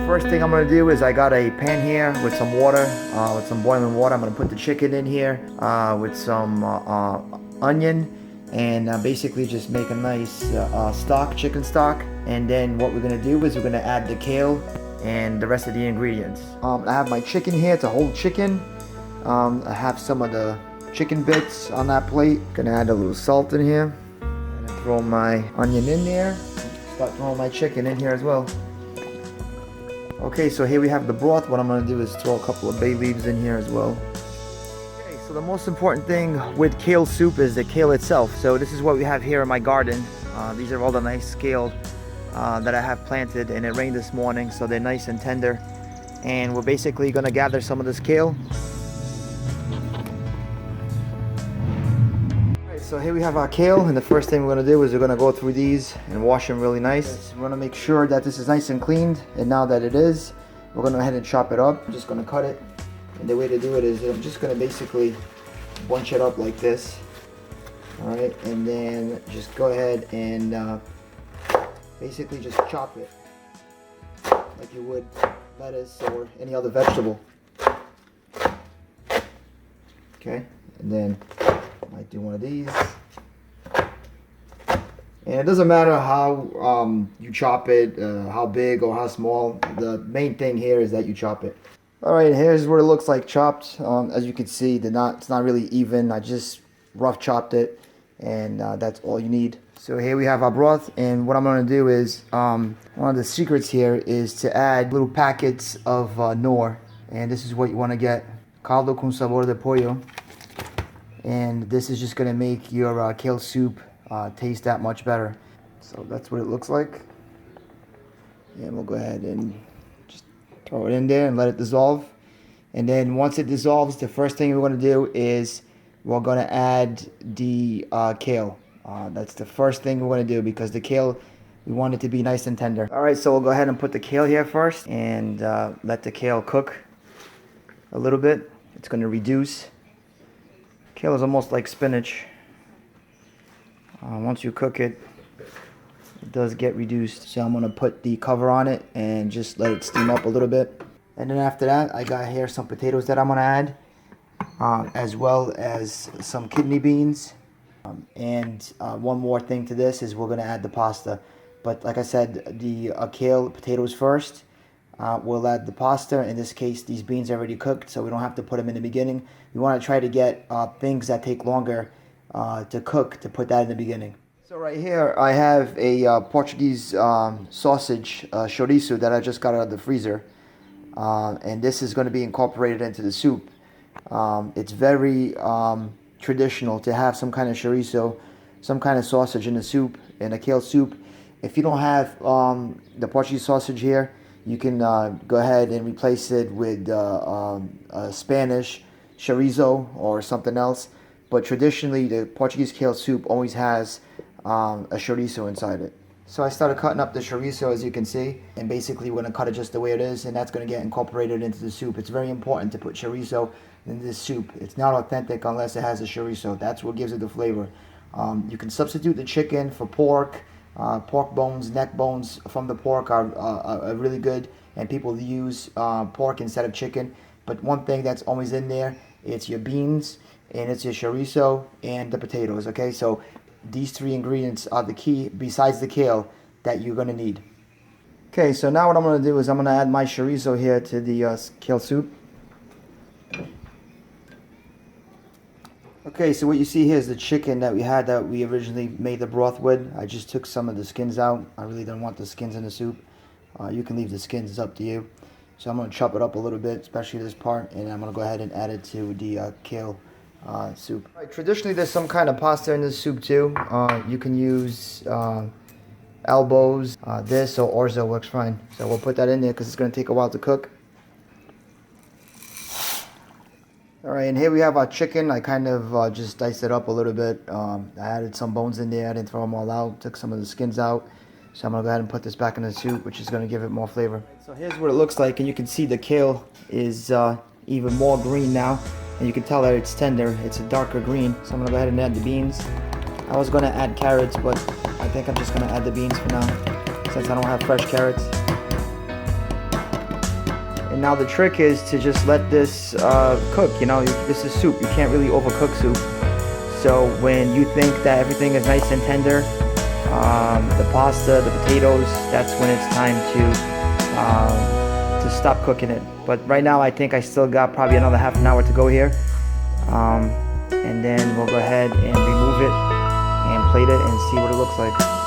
first thing I'm going to do is I got a pan here with some water, with some boiling water. I'm going to put the chicken in here with some onion and basically just make a nice chicken stock. And then what we're going to do is we're going to add the kale and the rest of the ingredients. I have my chicken here. It's a whole chicken. I have some of the chicken bits on that plate. Gonna add a little salt in here. And throw my onion in there. Start throwing my chicken in here as well. Okay, so here we have the broth. What I'm gonna do is throw a couple of bay leaves in here as well. Okay, so the most important thing with kale soup is the kale itself. So this is what we have here in my garden. These are all the nice kale that I have planted, and it rained this morning, so they're nice and tender. And we're basically gonna gather some of this kale. So here we have our kale, and the first thing we're going to do is we're going to go through these and wash them really nice. We're going to make sure that this is nice and cleaned, and now that it is, we're going to go ahead and chop it up. I'm just going to cut it, and the way to do it is I'm just going to basically bunch it up like this. Alright, and then just go ahead and basically just chop it like you would lettuce or any other vegetable. Okay, and then might do one of these, and it doesn't matter how you chop it, how big or how small. The main thing here is that you chop it. All right, here's what it looks like chopped. As you can see, it's not really even. I just rough chopped it, and that's all you need. So here we have our broth, and what I'm going to do is one of the secrets here is to add little packets of nohr, and this is what you want to get: caldo con sabor de pollo. And this is just going to make your kale soup taste that much better. So that's what it looks like. And we'll go ahead and just throw it in there and let it dissolve. And then once it dissolves, the first thing we're going to do is we're going to add the kale. That's the first thing we're going to do, because the kale, we want it to be nice and tender. Alright, so we'll go ahead and put the kale here first and let the kale cook a little bit. It's going to reduce. Kale is almost like spinach. Once you cook it, it does get reduced. So I'm going to put the cover on it and just let it steam up a little bit. And then after that, I got here some potatoes that I'm going to add, as well as some kidney beans. And one more thing to this is we're going to add the pasta. But like I said, the kale potatoes first. We'll add the pasta. In this case, these beans are already cooked, so we don't have to put them in the beginning. We want to try to get things that take longer to cook, to put that in the beginning. So right here, I have a Portuguese sausage, chorizo, that I just got out of the freezer. And this is going to be incorporated into the soup. It's very traditional to have some kind of chorizo, some kind of sausage in the soup, in a kale soup. If you don't have the Portuguese sausage here, you can go ahead and replace it with Spanish chorizo or something else. But traditionally, the Portuguese kale soup always has a chorizo inside it. So I started cutting up the chorizo, as you can see, and basically we're going to cut it just the way it is, and that's going to get incorporated into the soup. It's very important to put chorizo in this soup. It's not authentic unless it has a chorizo. That's what gives it the flavor. You can substitute the chicken for pork. Pork bones, neck bones from the pork are really good, and people use pork instead of chicken. But one thing that's always in there, it's your beans, and it's your chorizo, and the potatoes. Okay, so these three ingredients are the key, besides the kale, that you're going to need. Okay, so now what I'm going to do is I'm going to add my chorizo here to the kale soup. Okay, so what you see here is the chicken that we originally made the broth with. I just took some of the skins out. I really don't want the skins in the soup. You can leave the skins, it's up to you. So I'm going to chop it up a little bit, especially this part, and I'm going to go ahead and add it to the kale soup. Right, traditionally, there's some kind of pasta in this soup too. You can use elbows. This or orzo works fine. So we'll put that in there because it's going to take a while to cook. Alright, and here we have our chicken. I kind of just diced it up a little bit. I added some bones in there. I didn't throw them all out. Took some of the skins out. So I'm going to go ahead and put this back in the soup, which is going to give it more flavor. So here's what it looks like, and you can see the kale is even more green now. And you can tell that it's tender. It's a darker green. So I'm going to go ahead and add the beans. I was going to add carrots, but I think I'm just going to add the beans for now, since I don't have fresh carrots. And now the trick is to just let this cook. You know, this is soup. You can't really overcook soup. So when you think that everything is nice and tender, the pasta, the potatoes, that's when it's time to stop cooking it. But right now I think I still got probably another half an hour to go here. And then we'll go ahead and remove it and plate it and see what it looks like.